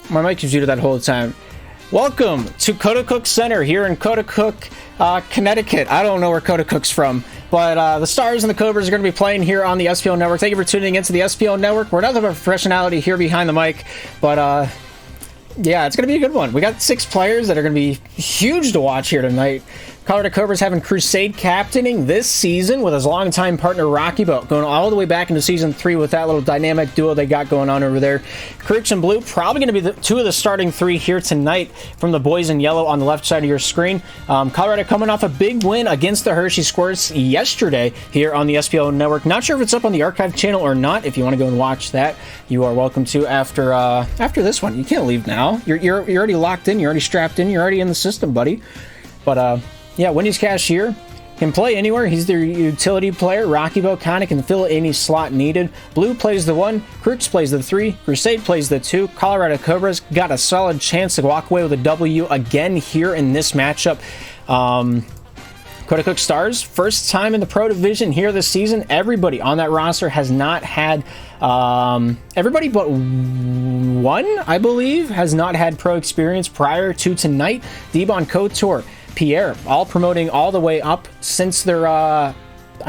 My mic was muted that whole time. Welcome to Coaticook Center here in Coaticook, Connecticut. I don't know where Coaticook's from, but the Stars and the Cobras are going to be playing here on the SPL Network. Thank you for tuning into the SPL Network. We're not the professionality here behind the mic, but yeah, it's going to be a good one. We got 6 players that are going to be huge to watch here tonight. Colorado Cobras having Crusade captaining this season with his longtime partner Rocky Boat, going all the way back into Season 3 with that little dynamic duo they got going on over there. Crooks and Blue probably going to be the 2 of the starting 3 here tonight from the boys in yellow on the left side of your screen. Colorado coming off a big win against the Hershey Squirts yesterday here on the SPL Network. Not sure if it's up on the archive channel or not. If you want to go and watch that, you are welcome to after this one. You can't leave now. You're already locked in. You're already strapped in. You're already in the system, buddy. But yeah, Wendy's Cashier can play anywhere. He's their utility player. Rocky Boat kind of can fill any slot needed. Blue plays the 1. Crooks plays the 3. Crusade plays the 2. Colorado Cobras got a solid chance to walk away with a W again here in this matchup. Coaticook Stars, first time in the Pro Division here this season. Everybody on that roster has not had, everybody but 1, I believe, has not had pro experience prior to tonight. Debon Couture, Pierre, all promoting all the way up since their, I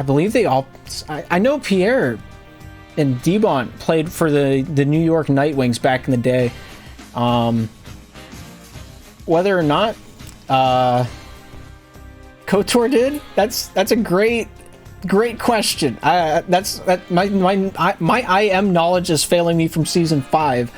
believe they all, I know Pierre and Debon played for the New York Nightwings back in the day. Whether or not, Couture did? That's a great question. My IM knowledge is failing me from Season 5.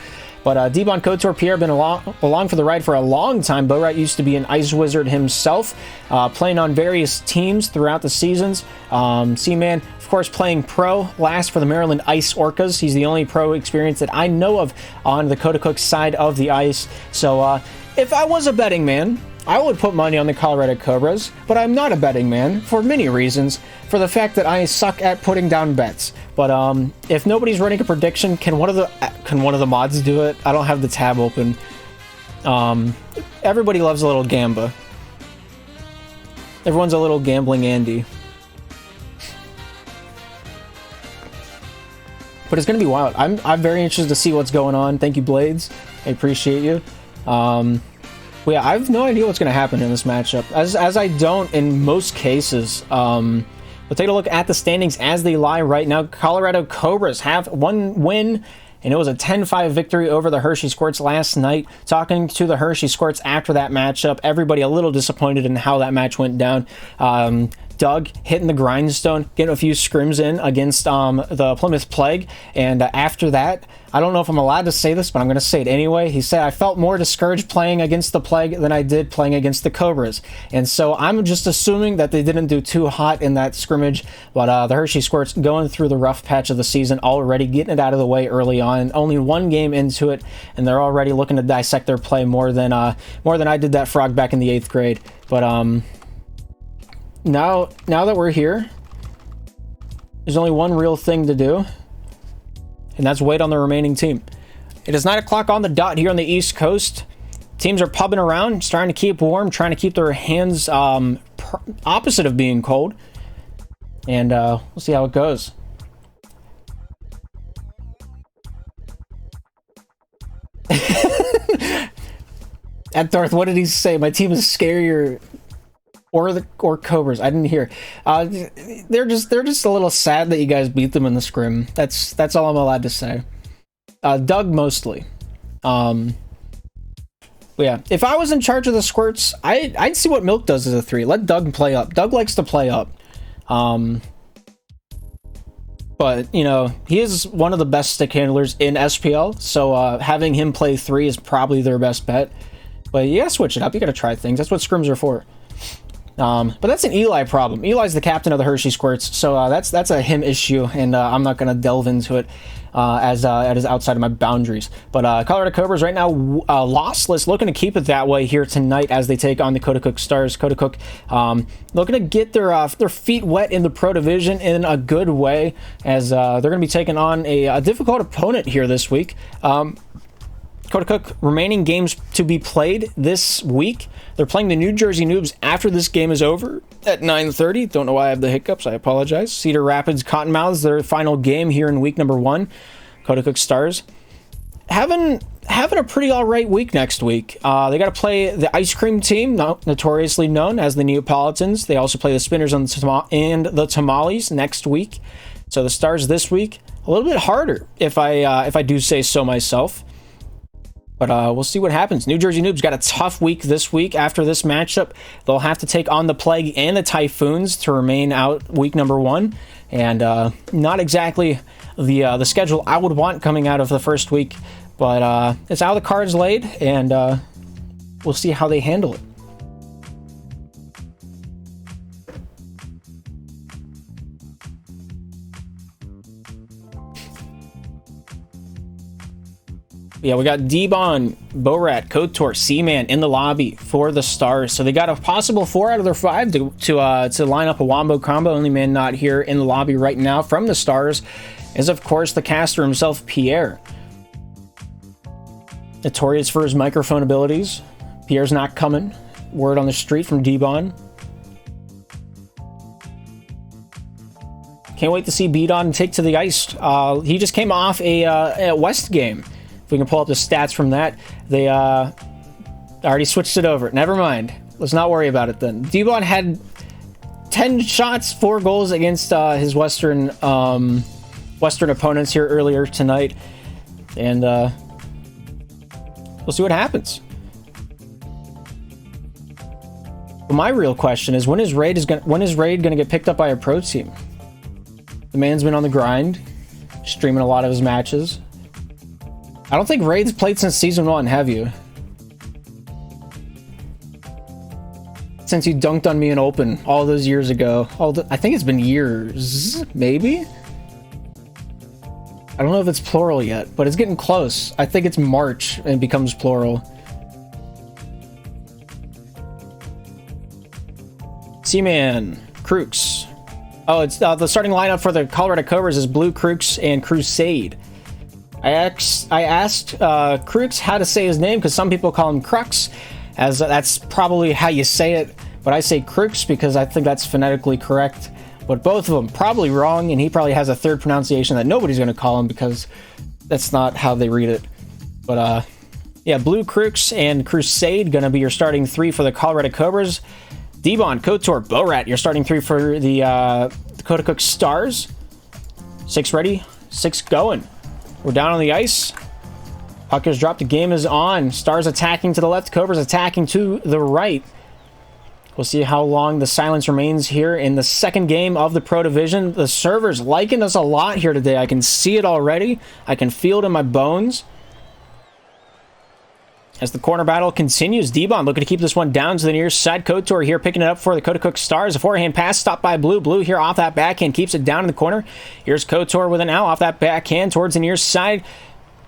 But Debon Couture, Pierre, been along for the ride for a long time. Bo-Rat used to be an Ice Wizard himself, playing on various teams throughout the seasons. C-Man, of course, playing pro last for the Maryland Ice Orcas. He's the only pro experience that I know of on the Coaticook side of the ice. So if I was a betting man, I would put money on the Colorado Cobras, but I'm not a betting man for many reasons. For the fact that I suck at putting down bets. But if nobody's running a prediction, can one of the mods do it? I don't have the tab open. Everybody loves a little gamba. Everyone's a little gambling Andy. But it's gonna be wild. I'm very interested to see what's going on. Thank you, Blades. I appreciate you. Well, yeah, I have no idea what's going to happen in this matchup, as I don't in most cases. We'll take a look at the standings as they lie right now. Colorado Cobras have 1 win, and it was a 10-5 victory over the Hershey Squirts last night. Talking to the Hershey Squirts after that matchup, everybody a little disappointed in how that match went down. Doug hitting the grindstone, getting a few scrims in against the Plymouth Plague, and after that, I don't know if I'm allowed to say this, but I'm going to say it anyway. He said, I felt more discouraged playing against the Plague than I did playing against the Cobras. And so I'm just assuming that they didn't do too hot in that scrimmage, but the Hershey Squirts going through the rough patch of the season already, getting it out of the way early on, only 1 game into it, and they're already looking to dissect their play more than I did that frog back in the 8th grade. But now that we're here, there's only one real thing to do, and that's wait on the remaining team. It is 9 o'clock on the dot here on the East Coast. Teams are pubbing around, starting to keep warm, trying to keep their hands opposite of being cold, and we'll see how it goes. At Darth, what did he say? My team is scarier. Or Cobras. I didn't hear. They're just a little sad that you guys beat them in the scrim. That's all I'm allowed to say. Doug mostly. Yeah. If I was in charge of the Squirts, I'd see what Milk does as a 3. Let Doug play up. Doug likes to play up. But you know, he is one of the best stick handlers in SPL. So having him play 3 is probably their best bet. But you gotta switch it up. You gotta try things. That's what scrims are for. But that's an Eli problem. Eli's the captain of the Hershey Squirts, so that's a him issue, and I'm not going to delve into it as it is outside of my boundaries. But Colorado Cobras right now lossless, looking to keep it that way here tonight as they take on the Coaticook Stars. Coaticook looking to get their feet wet in the Pro Division in a good way, as they're going to be taking on a difficult opponent here this week. Coaticook remaining games to be played this week. They're playing the New Jersey Noobs after this game is over at 9:30. Don't know why I have the hiccups. I apologize. Cedar Rapids Cottonmouths, their final game here in week number 1. Coaticook Stars having a pretty all right week next week. They got to play the ice cream team, notoriously known as the Neapolitans. They also play the Spinners and the Tamales next week. So the Stars this week a little bit harder, if I do say so myself. But we'll see what happens. New Jersey Noobs got a tough week this week. After this matchup, they'll have to take on the Plague and the Typhoons to remain out week number 1. And not exactly the schedule I would want coming out of the first week. But it's how the cards laid, and we'll see how they handle it. Yeah, we got D-Bon, Borat, Kotor, Seaman in the lobby for the Stars. So they got a possible 4 out of their 5 to line up a wombo combo. Only man not here in the lobby right now from the Stars is, of course, the caster himself, Pierre. Notorious for his microphone abilities. Pierre's not coming. Word on the street from D-Bon. Can't wait to see B-Don take to the ice. He just came off a West game. If we can pull up the stats from that. They already switched it over. Never mind. Let's not worry about it then. D-Bon had 10 shots, 4 goals against his Western opponents here earlier tonight. And we'll see what happens. But my real question is, when is Raid gonna get picked up by a pro team? The man's been on the grind, streaming a lot of his matches. I don't think Raid's played since Season 1, have you? Since you dunked on me in Open all those years ago. I think it's been years, maybe? I don't know if it's plural yet, but it's getting close. I think it's March and it becomes plural. Seaman, Crooks. Oh, it's the starting lineup for the Colorado Cobras is Blue, Crooks, and Crusade. I asked Crooks how to say his name because some people call him Crux, as that's probably how you say it. But I say Crooks because I think that's phonetically correct. But both of them probably wrong, and he probably has a third pronunciation that nobody's going to call him because that's not how they read it. But yeah, Blue, Crooks, and Crusade going to be your starting 3 for the Colorado Cobras. D-Bon, Kotor, Borat, your starting 3 for the Coaticook Stars. 6 ready, 6 going. We're down on the ice. Puck is dropped. The game is on. Stars attacking to the left. Cobras attacking to the right. We'll see how long the silence remains here in the second game of the Pro Division. The servers liking us a lot here today. I can see it already. I can feel it in my bones. As the corner battle continues, D-Bon looking to keep this one down to the near side. Kotor here picking it up for the Coaticook Stars. A forehand pass stopped by Blue. Blue here off that backhand keeps it down in the corner. Here's Kotor with an L off that backhand towards the near side.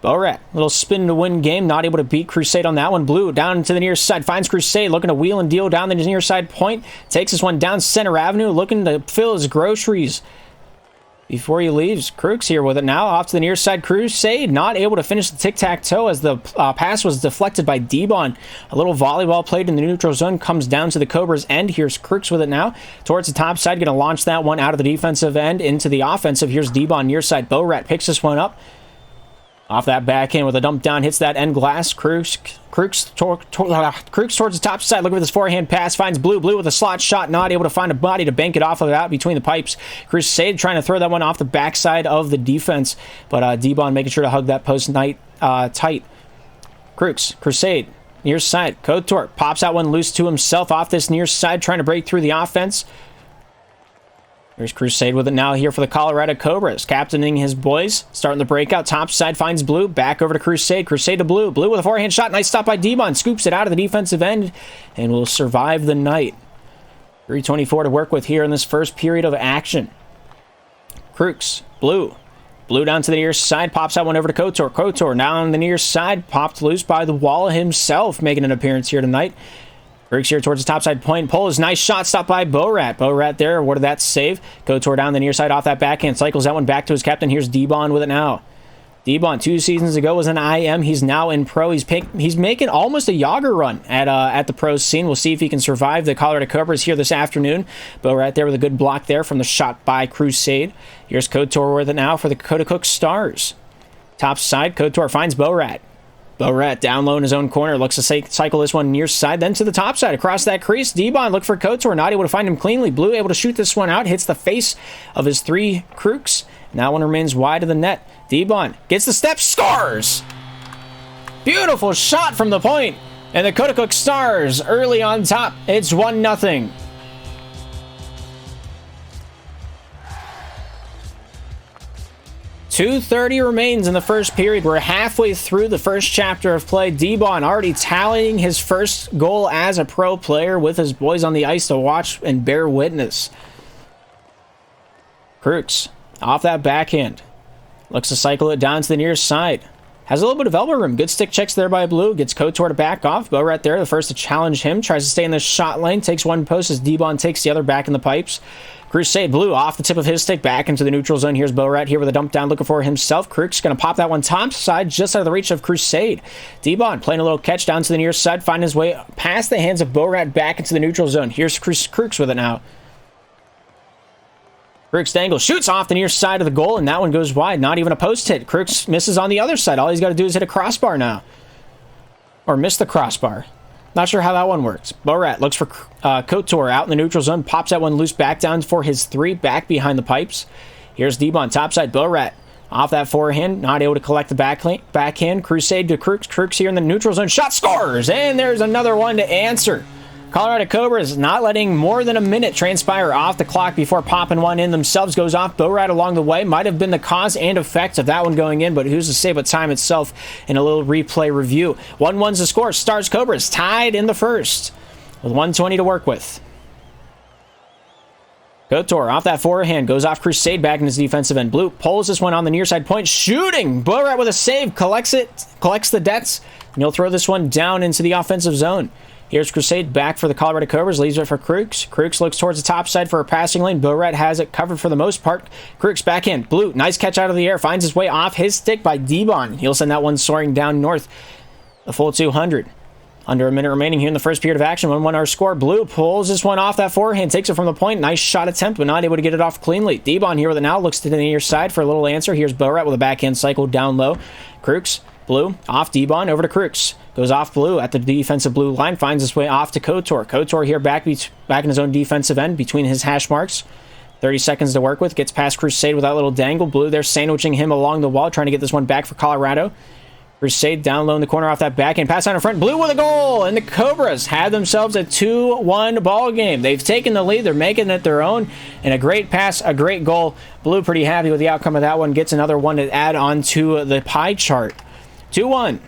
Borat, little spin to win game, not able to beat Crusade on that one. Blue down to the near side, finds Crusade, looking to wheel and deal down the near side point. Takes this one down Center Avenue, looking to fill his groceries before he leaves. Crooks here with it now, off to the near side. Crusade not able to finish the tic-tac-toe as the pass was deflected by D-Bon. A little volleyball played in the neutral zone comes down to the Cobras end. Here's Crooks with it now towards the top side, going to launch that one out of the defensive end into the offensive. Here's D-Bon near side. Borat picks this one up off that backhand with a dump down, hits that end glass. Crooks towards the top side, looking for this forehand pass, finds Blue. Blue with a slot shot, not able to find a body to bank it off of that between the pipes. Crusade trying to throw that one off the backside of the defense, but D-Bon making sure to hug that post tight. Crusade, near side. Kotor pops that one loose to himself off this near side, trying to break through the offense. There's Crusade with it now here for the Colorado Cobras. Captaining his boys. Starting the breakout. Top side finds Blue. Back over to Crusade. Crusade to Blue. Blue with a forehand shot. Nice stop by D-Bon. Scoops it out of the defensive end and will survive the night. 3:24 to work with here in this first period of action. Crooks. Blue. Blue down to the near side. Pops that one over to Kotor. Kotor down the near side. Popped loose by the wall himself. Making an appearance here tonight. Brooks here towards the top side point. Pulls, nice shot, stopped by Borat. Borat there, awarded that save. Kotor down the near side off that backhand. Cycles that one back to his captain. Here's D-Bon with it now. D-Bon 2 seasons ago was an IM. He's now in pro. He's making almost a Yager run at the pro scene. We'll see if he can survive the Colorado Cobras here this afternoon. Borat there with a good block there from the shot by Crusade. Here's Kotor with it now for the Coaticook Stars. Top side, Kotor finds Borat. Borat down low in his own corner, looks to cycle this one near side, then to the top side, across that crease. D-Bon look for Kotor, not able to find him cleanly. Blue able to shoot this one out, hits the face of his 3 Crooks. And that one remains wide of the net. D-Bon gets the step, scores! Beautiful shot from the point. And the Coaticook Stars early on top. It's 1-0. .230 remains in the first period. We're halfway through the first chapter of play. D-Bon already tallying his first goal as a pro player with his boys on the ice to watch and bear witness. Crooks off that backhand. Looks to cycle it down to the near side. Has a little bit of elbow room. Good stick checks there by Blue. Gets Kotor to back off. Bo right there, the first to challenge him. Tries to stay in the shot lane. Takes one post as D-Bon takes the other back in the pipes. Crusade Blue off the tip of his stick back into the neutral zone. Here's Bo right here with a dump down looking for himself. Crook's going to pop that one top side just out of the reach of Crusade. D-Bon playing a little catch down to the near side. Finding his way past the hands of Borat back into the neutral zone. Here's Crooks with it now. Crooks dangle shoots off the near side of the goal, and that one goes wide. Not even a post hit. Crooks misses on the other side. All he's got to do is hit a crossbar now. Or miss the crossbar. Not sure how that one works. Borat looks for Kotor out in the neutral zone. Pops that one loose back down for his 3 back behind the pipes. Here's D-Bon topside. Borat off that forehand. Not able to collect the backhand. Crusade to Crooks. Crooks here in the neutral zone. Shot scores! And there's another one to answer. Colorado Cobras not letting more than a minute transpire off the clock before popping one in themselves. Goes off. Borat along the way. Might have been the cause and effect of that one going in, but who's to say but time itself in a little replay review. 1-1's the score. Stars Cobras tied in the first with 1:20 to work with. Kotor off that forehand. Goes off Crusade back in his defensive end. Blue pulls this one on the near side point. Shooting! Borat with a save. Collects the debts. And he'll throw this one down into the offensive zone. Here's Crusade back for the Colorado Cobras. Leaves it for Crooks. Crooks looks towards the top side for a passing lane. Borat has it covered for the most part. Crooks backhand. Blue, nice catch out of the air. Finds his way off his stick by D-Bon. He'll send that one soaring down north. A full 200. Under a minute remaining here in the first period of action. 1-1 our score. Blue pulls this one off that forehand. Takes it from the point. Nice shot attempt, but not able to get it off cleanly. D-Bon here with it now. Looks to the near side for a little answer. Here's Borat with a backhand cycle down low. Crooks. Blue off D-Bon over to Crooks. Goes off Blue at the defensive blue line. Finds his way off to Kotor. Kotor here back in his own defensive end between his hash marks. 30 seconds to work with. Gets past Crusade with that little dangle. Blue there sandwiching him along the wall. Trying to get this one back for Colorado. Crusade down low in the corner off that backhand. Pass out in front. Blue with a goal. And the Cobras had themselves a 2-1 ball game. They've taken the lead. They're making it their own. And a great pass, a great goal. Blue pretty happy with the outcome of that one. Gets another one to add on to the pie chart. 2-1.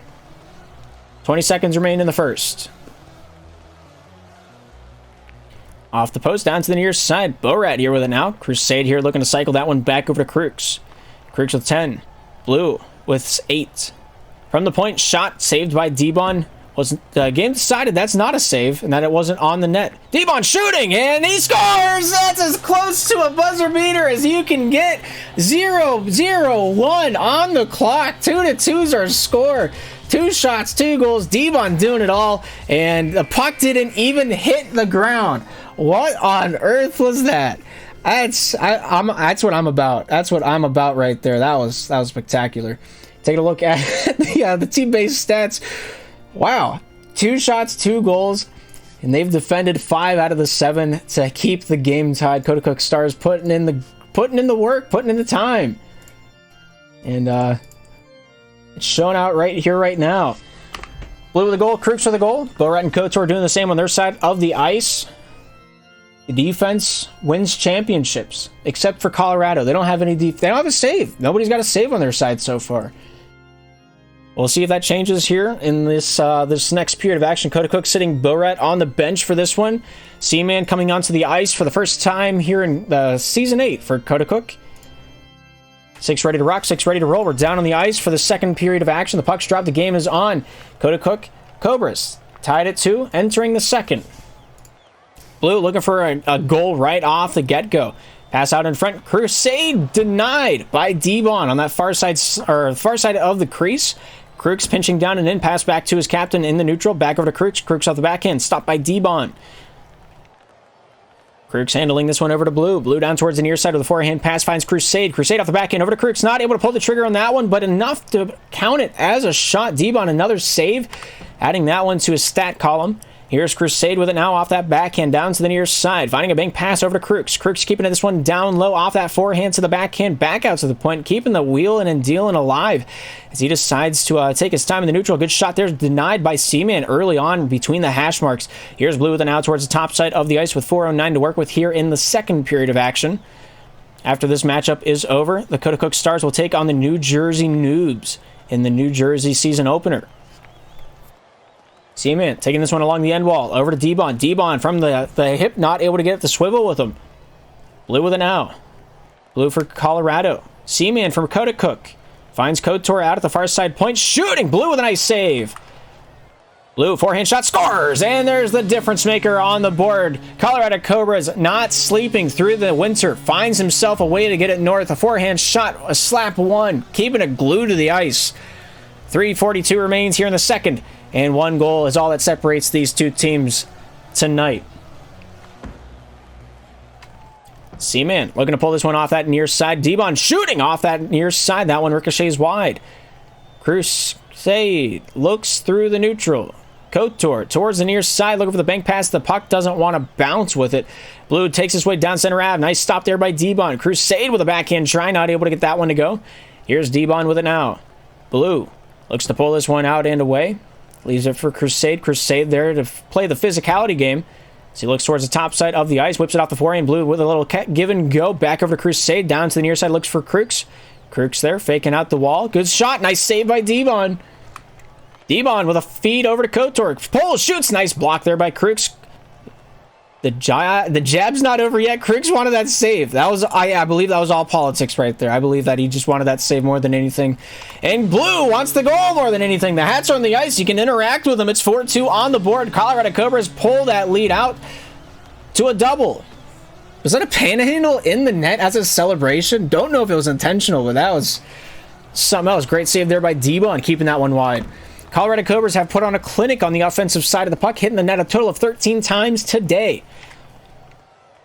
20 seconds remain in the first. Off the post, down to the near side. Borat here with it now. Crusade here looking to cycle that one back over to Crooks. Crooks with 10. Blue with 8. From the point, shot saved by D-Bon. Was game decided that's not a save and that it wasn't on the net. D-Bon shooting and he scores! That's as close to a buzzer beater as you can get. 0-0-1 on the clock. 2-2's our score. 2 shots, 2 goals. D-Bon doing it all, and the puck didn't even hit the ground. What on earth was that? That's what I'm about. That's what I'm about right there. That was spectacular. Take a look at the team-based stats. Wow, 2 shots, 2 goals, and they've defended 5 out of the 7 to keep the game tied. Coaticook Stars putting in the work, putting in the time, and it's showing out right here, right now. Blue with a goal, Crooks with a goal. Borat and Kotor doing the same on their side of the ice. The defense wins championships, except for Colorado. They don't have any they don't have a save. Nobody's got a save on their side so far. We'll see if that changes here in this next period of action. Coaticook sitting Borat on the bench for this one. Seaman coming onto the ice for the first time here in Season 8 for Coaticook. 6 ready to rock, 6 ready to roll. We're down on the ice for the second period of action. The puck's dropped. The game is on. Coaticook Cobras tied at 2, entering the second. Blue looking for a goal right off the get-go. Pass out in front. Crusade denied by D-Bon on that far side of the crease. Crooks pinching down and in. Pass back to his captain in the neutral. Back over to Crooks. Crooks off the backhand. Stopped by D-Bon. Crooks handling this one over to Blue. Blue down towards the near side with the forehand pass, finds Crusade. Crusade off the back end over to Crooks. Not able to pull the trigger on that one, but enough to count it as a shot. Debon, another save, adding that one to his stat column. Here's Crusade with it now off that backhand down to the near side. Finding a bank pass over to Crooks. Crooks keeping this one down low off that forehand to the backhand. Back out to the point. Keeping the wheeling and dealing alive as he decides to take his time in the neutral. Good shot there. Denied by Seaman early on between the hash marks. Here's Blue with it now towards the top side of the ice with 4:09 to work with here in the second period of action. After this matchup is over, the Coaticook Stars will take on the New Jersey Noobs in the New Jersey season opener. Seaman taking this one along the end wall. Over to Debon. Debon from the hip, not able to get the swivel with him. Blue with it now. Blue for Colorado. Seaman from Coaticook. Finds Kotor out at the far side point. Shooting! Blue with a nice save. Blue, forehand shot, scores! And there's the difference maker on the board. Colorado Cobras not sleeping through the winter. Finds himself a way to get it north. A forehand shot, a slap one. Keeping it glued to the ice. 3:42 remains here in the second. And one goal is all that separates these two teams tonight. Seaman looking to pull this one off that near side. Debon shooting off that near side. That one ricochets wide. Crusade looks through the neutral. Kotor towards the near side, looking for the bank pass. The puck doesn't want to bounce with it. Blue takes his way down center Ave. Nice stop there by Debon. Crusade with a backhand try, not able to get that one to go. Here's Debon with it now. Blue looks to pull this one out and away. Leaves it for Crusade. Crusade there to play the physicality game. So he looks towards the top side of the ice, whips it off the forehand. Blue with a little give and go. Back over to Crusade. Down to the near side, looks for Crooks. Crooks there, faking out the wall. Good shot. Nice save by Debon. Debon with a feed over to Kotor. Pull, shoots. Nice block there by Crooks. The jab's not over yet. Crooks wanted that save. That was, I believe that was all politics right there. I believe that he just wanted that save more than anything. And Blue wants the goal more than anything. The Hats are on the ice. You can interact with them. It's 4-2 on the board. Colorado Cobras pull that lead out to a double. Was that a panhandle in the net as a celebration? Don't know if it was intentional, but that was something else. Great save there by Debon, keeping that one wide. Colorado Cobras have put on a clinic on the offensive side of the puck, hitting the net a total of 13 times today.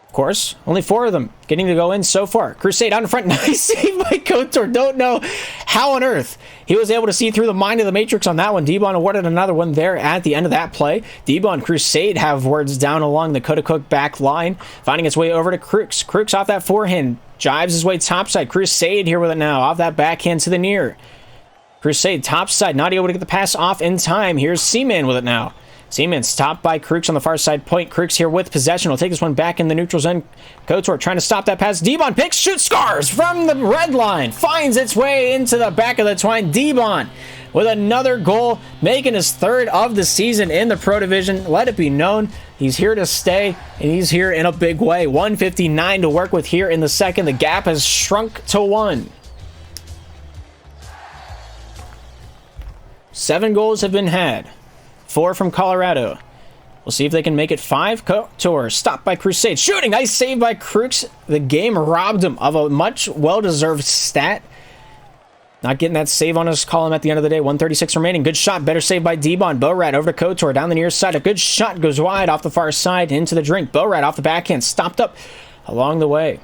Of course, only 4 of them getting to go in so far. Crusade out in front. Nice save by Kotor. Don't know how on earth he was able to see through the mind of the Matrix on that one. Debon awarded another one there at the end of that play. Debon and Crusade have words down along the Coaticook back line, finding its way over to Crooks. Crooks off that forehand, jives his way topside. Crusade here with it now, off that backhand to the near. Crusade topside, not able to get the pass off in time. Here's Seaman with it now. Seaman stopped by Crooks on the far side point. Crooks here with possession. Will take this one back in the neutral zone. Kotor trying to stop that pass. Debon picks, shoots, scores from the red line. Finds its way into the back of the twine. Debon with another goal, making his 3rd of the season in the Pro Division. Let it be known, he's here to stay, and he's here in a big way. 1:59 to work with here in the second. The gap has shrunk to 1. 7 goals have been had. 4 from Colorado. We'll see if they can make it 5. Kotor stopped by Crusade. Shooting! Nice save by Crooks. The game robbed him of a much well-deserved stat. Not getting that save on his column at the end of the day. 1:36 remaining. Good shot. Better save by Debon. Borat over to Kotor down the near side. A good shot goes wide off the far side into the drink. Borat off the backhand. Stopped up along the way.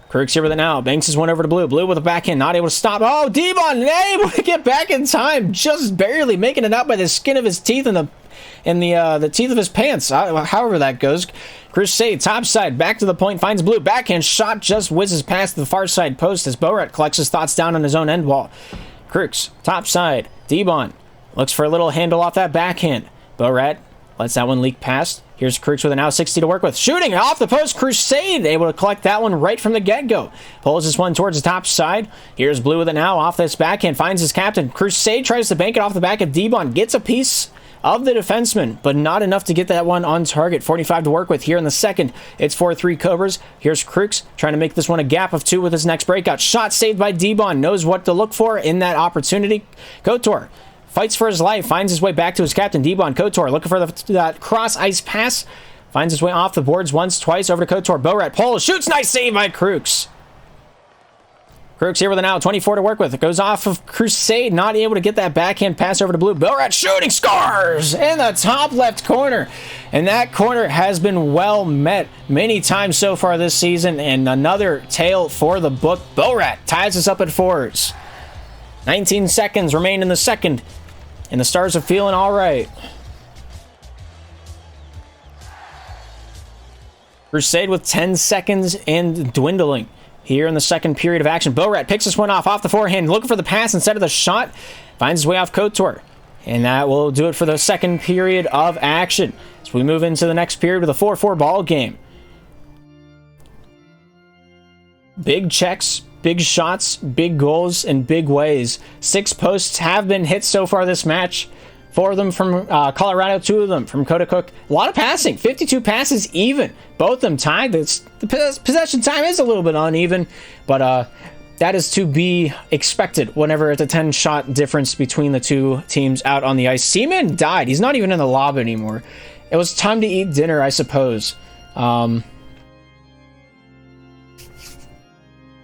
Crooks here with it now. Banks his one over to Blue. Blue with a backhand. Not able to stop. Oh, Debon able to get back in time. Just barely making it out by the skin of his teeth and the teeth of his pants. However that goes. Crusade topside. Back to the point. Finds Blue. Backhand shot. Just whizzes past the far side post as Borat collects his thoughts down on his own end wall. Crooks topside. Debon looks for a little handle off that backhand. Borat lets that one leak past. Here's Crooks with an now 60 to work with. Shooting off the post. Crusade able to collect that one right from the get-go. Pulls this one towards the top side. Here's Blue with it now off this backhand. Finds his captain. Crusade tries to bank it off the back of Debon. Gets a piece of the defenseman, but not enough to get that one on target. 45 to work with here in the second. It's 4-3 Cobras. Here's Crooks trying to make this one a gap of 2 with his next breakout. Shot saved by Debon. Knows what to look for in that opportunity. Kotor fights for his life, finds his way back to his captain, Debon. Kotor looking for that cross-ice pass. Finds his way off the boards once, twice, over to Kotor. Borat pulls, shoots, nice save by Crooks. Crooks here with an out, 24 to work with. It goes off of Crusade, not able to get that backhand pass over to Blue. Bellrat shooting, scores in the top left corner. And that corner has been well met many times so far this season. And another tale for the book. Bellrat ties us up at 4s. 19 seconds remain in the second. And the Stars are feeling all right. Crusade with 10 seconds and dwindling. Here in the second period of action, Bellrat picks this one off the forehand, looking for the pass instead of the shot. Finds his way off Couture. And that will do it for the second period of action. As we move into the next period with a 4-4 ball game. Big checks, big shots, big goals, and big ways. 6 posts have been hit so far this match. 4 of them from Colorado, 2 of them from Coaticook. A lot of passing, 52 passes even. Both of them tied. The possession time is a little bit uneven, but that is to be expected whenever it's a 10-shot difference between the two teams out on the ice. Seaman died. He's not even in the lob anymore. It was time to eat dinner, I suppose. Yeah,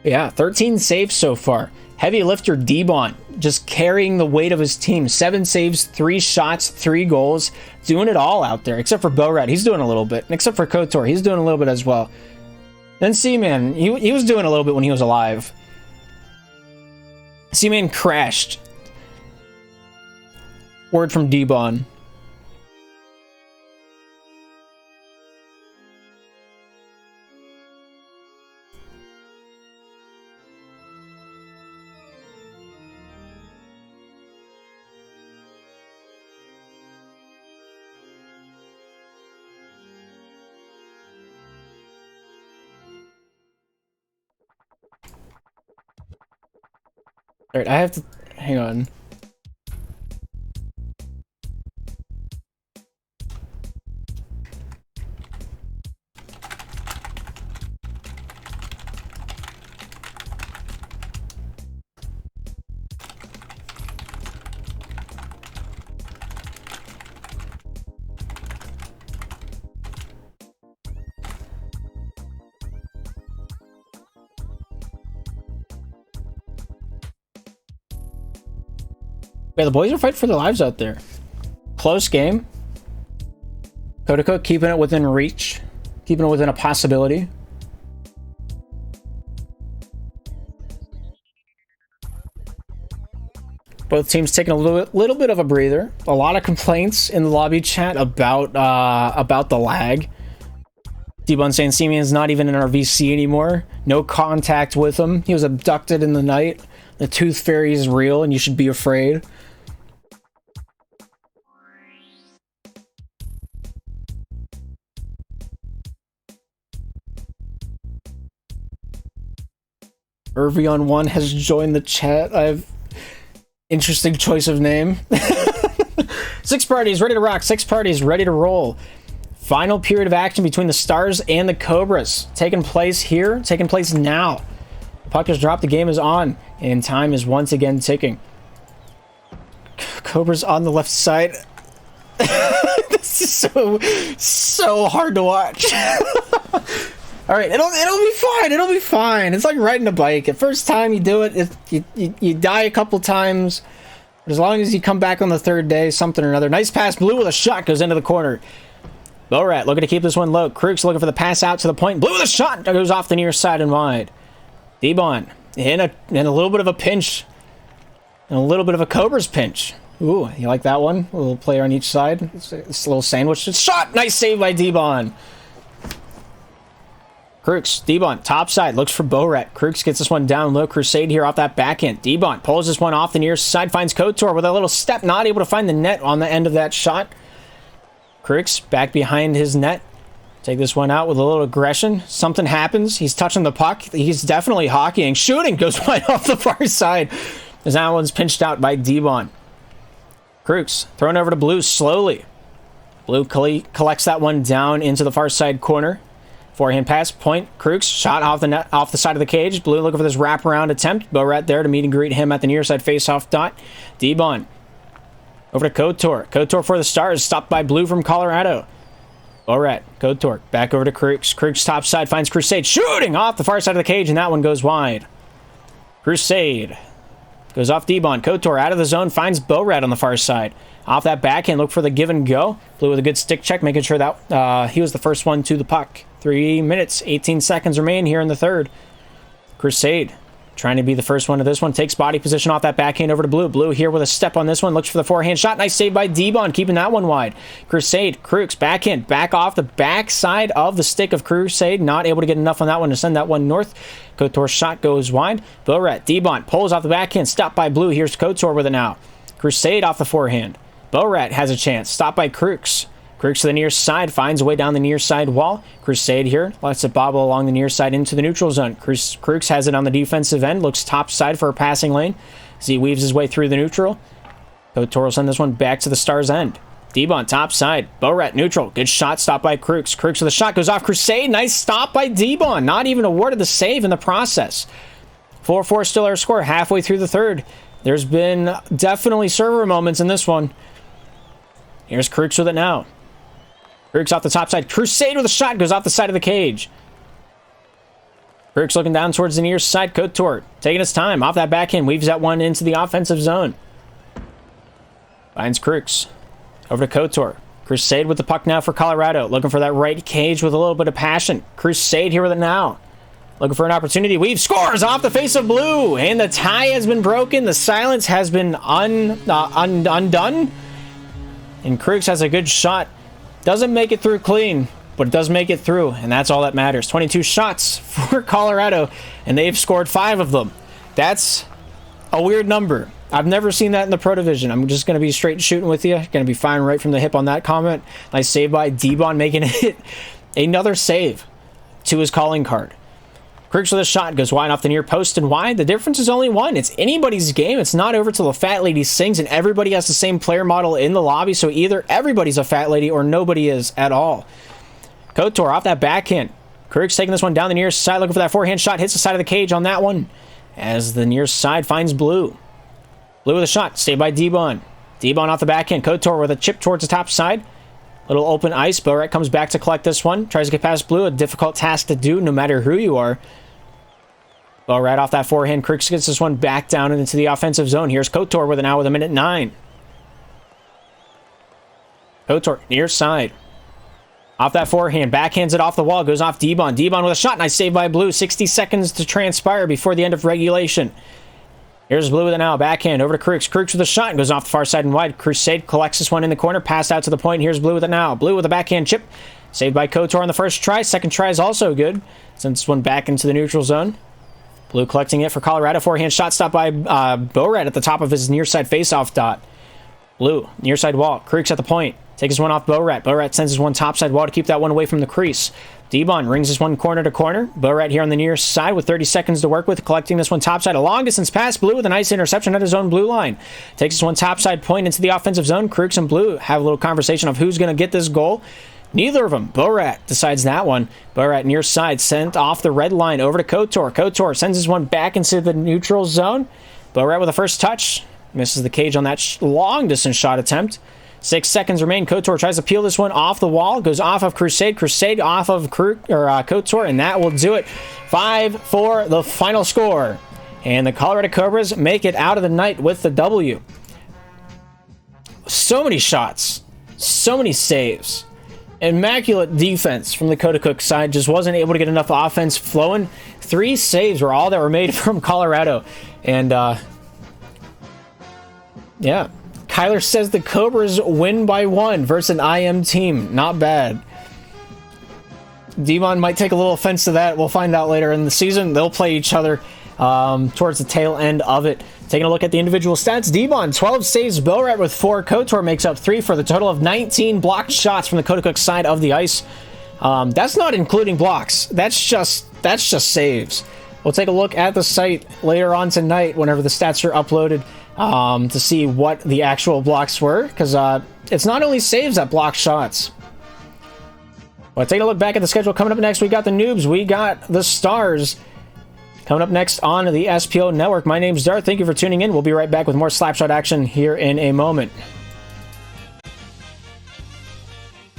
13 saves so far. Heavy lifter D-Bon just carrying the weight of his team. 7 saves, 3 shots, 3 goals. Doing it all out there, except for Bellrat. He's doing a little bit. And except for Couture, he's doing a little bit as well. Then Seaman, he was doing a little bit when he was alive. Seaman crashed. Word from D-Bon. Alright, I have to... Hang on. Yeah, the boys are fighting for their lives out there. Close game. Coaticook keeping it within reach. Keeping it within a possibility. Both teams taking a little bit of a breather. A lot of complaints in the lobby chat about the lag. D-Bun saying Seaman's not even in our VC anymore. No contact with him. He was abducted in the night. The Tooth Fairy is real and you should be afraid. Irvion1 has joined the chat. I have interesting choice of name. 6 parties ready to rock. 6 parties ready to roll. Final period of action between the Stars and the Cobras. Taking place here. Taking place now. Puck has dropped. The game is on. And time is once again ticking. Cobras on the left side. This is so hard to watch. All right, it'll be fine. It'll be fine. It's like riding a bike. The first time you do it, you die a couple times. But as long as you come back on the 3rd day, something or another. Nice pass. Blue with a shot goes into the corner. Bellrat looking to keep this one low. Crooks looking for the pass out to the point. Blue with a shot that goes off the near side and wide. D-Bon in a little bit of a pinch. And a little bit of a Cobra's pinch. Ooh, you like that one? A little player on each side. It's a little sandwich. Shot! Nice save by D-Bon. Crooks, D-Bon, top side, looks for Bellrat. Crooks gets this one down low. Crusade here off that backhand. D-Bon pulls this one off the near side, finds Couture with a little step, not able to find the net on the end of that shot. Crooks back behind his net. Take this one out with a little aggression. Something happens. He's touching the puck. He's definitely hockeying. Shooting goes right off the far side. As that one's pinched out by D-Bon. Crooks thrown over to Blue slowly. Blue collects that one down into the far side corner. Forehand pass, point, Crooks, shot off the net, off the side of the cage. Blue looking for this wraparound attempt. Bellrat there to meet and greet him at the near side face-off dot. D-Bon over to Couture. Couture for the Stars, stopped by Blue from Colorado. Bellrat, Couture, back over to Crooks. Crooks top side finds Crusade, shooting off the far side of the cage, and that one goes wide. Crusade goes off D-Bon. Kotor out of the zone, finds Bo-Rat on the far side. Off that backhand, look for the give and go. Blue with a good stick check, making sure that he was the first one to the puck. 3 minutes, 18 seconds remain here in the third. Crusade trying to be the first one to this one. Takes body position off that backhand over to Blue. Blue here with a step on this one. Looks for the forehand shot. Nice save by D-Bon, keeping that one wide. Crusade, Crooks, backhand, back off the backside of the stick of Crusade. Not able to get enough on that one to send that one north. Kotor's shot goes wide. Bo-Rat, D-Bon pulls off the backhand. Stopped by Blue. Here's Kotor with it now. Crusade off the forehand. Bo-Rat has a chance. Stopped by Crooks. Crooks to the near side, finds a way down the near side wall. Crusade here, lets it bobble along the near side into the neutral zone. Crooks has it on the defensive end, looks top side for a passing lane as he weaves his way through the neutral. Kotor will send this one back to the Stars' end. D-Bon top side, Bo-Rat neutral, good shot, stopped by Crooks. Crooks with a shot, goes off Crusade, nice stop by D-Bon, not even awarded the save in the process. 4-4 still our score, halfway through the third. There's been definitely server moments in this one. Here's Crooks with it now. Crooks off the top side. Crusade with a shot. Goes off the side of the cage. Crooks looking down towards the near side. Kotor taking his time. Off that backhand. Weaves that one into the offensive zone. Finds Crooks. Over to Kotor. Crusade with the puck now for Colorado. Looking for that right cage with a little bit of passion. Crusade here with it now. Looking for an opportunity. Weave scores off the face of Blue. And the tie has been broken. The silence has been undone. And Crooks has a good shot. Doesn't make it through clean, but it does make it through, and that's all that matters. 22 shots for Colorado, and they've scored 5 of them. That's a weird number. I've never seen that in the Pro Division. I'm just going to be straight shooting with you. Going to be firing right from the hip on that comment. Nice save by D-Bon, making it another save to his calling card. Crooks with a shot, goes wide off the near post and wide. The difference is only one. It's anybody's game. It's not over till the fat lady sings, and everybody has the same player model in the lobby, so either everybody's a fat lady or nobody is at all. Kotor off that backhand. Crooks taking this one down the near side, looking for that forehand shot. Hits the side of the cage on that one as the near side finds Blue. Blue with a shot, saved by D-Bon. D-Bon off the backhand. Kotor with a chip towards the top side. Little open ice. Bo-Rat comes back to collect this one. Tries to get past Blue. A difficult task to do no matter who you are. Bo-Rat off that forehand. Crooks gets this one back down into the offensive zone. Here's Kotor with it now with 1:09. Kotor near side. Off that forehand. Backhands it off the wall. Goes off D-Bon. D-Bon with a shot. Nice save by Blue. 60 seconds to transpire before the end of regulation. Here's Blue with it now. Backhand over to Crooks. Crooks with a shot. Goes off the far side and wide. Crusade collects this one in the corner. Passed out to the point. Here's Blue with it now. Blue with a backhand chip. Saved by Kotor on the first try. Second try is also good. Sends this one back into the neutral zone. Blue collecting it for Colorado. Forehand shot stopped by Bo-Rat at the top of his near side faceoff dot. Blue, near side wall. Crooks at the point. Takes his one off Bo-Rat. Bo-Rat sends his one topside wall to keep that one away from the crease. D-Bon rings this one corner to corner. Bo-Rat here on the near side with 30 seconds to work with, collecting this one topside. A long distance pass. Blue with a nice interception at his own blue line. Takes this one topside point into the offensive zone. Crooks and Blue have a little conversation of who's going to get this goal. Neither of them. Bo-Rat decides that one. Bo-Rat near side sent off the red line over to Kotor. Kotor sends his one back into the neutral zone. Bo-Rat with a first touch. Misses the cage on that long distance shot attempt. 6 seconds remain. Kotor tries to peel this one off the wall. Goes off of Crusade. Crusade off of Kotor, and that will do it. 5-4 the final score. And the Colorado Cobras make it out of the night with the W. So many shots. So many saves. Immaculate defense from the Coaticook side. Just wasn't able to get enough offense flowing. 3 saves were all that were made from Colorado. And, yeah. Kyler says the Cobras win by 1 versus an IM team. Not bad. D-Bon might take a little offense to that. We'll find out later in the season. They'll play each other towards the tail end of it. Taking a look at the individual stats. D-Bon, 12 saves. Bo-Rat with 4. Kotor makes up 3 for the total of 19 blocked shots from the Coaticook side of the ice. That's not including blocks. That's just saves. We'll take a look at the site later on tonight whenever the stats are uploaded to see what the actual blocks were, because it's not only saves that block shots. Well, taking a look back at the schedule coming up next, we got the Noobs, we got the Stars. Coming up next on the SPL Network, my name's Darth. Thank you for tuning in. We'll be right back with more Slapshot action here in a moment.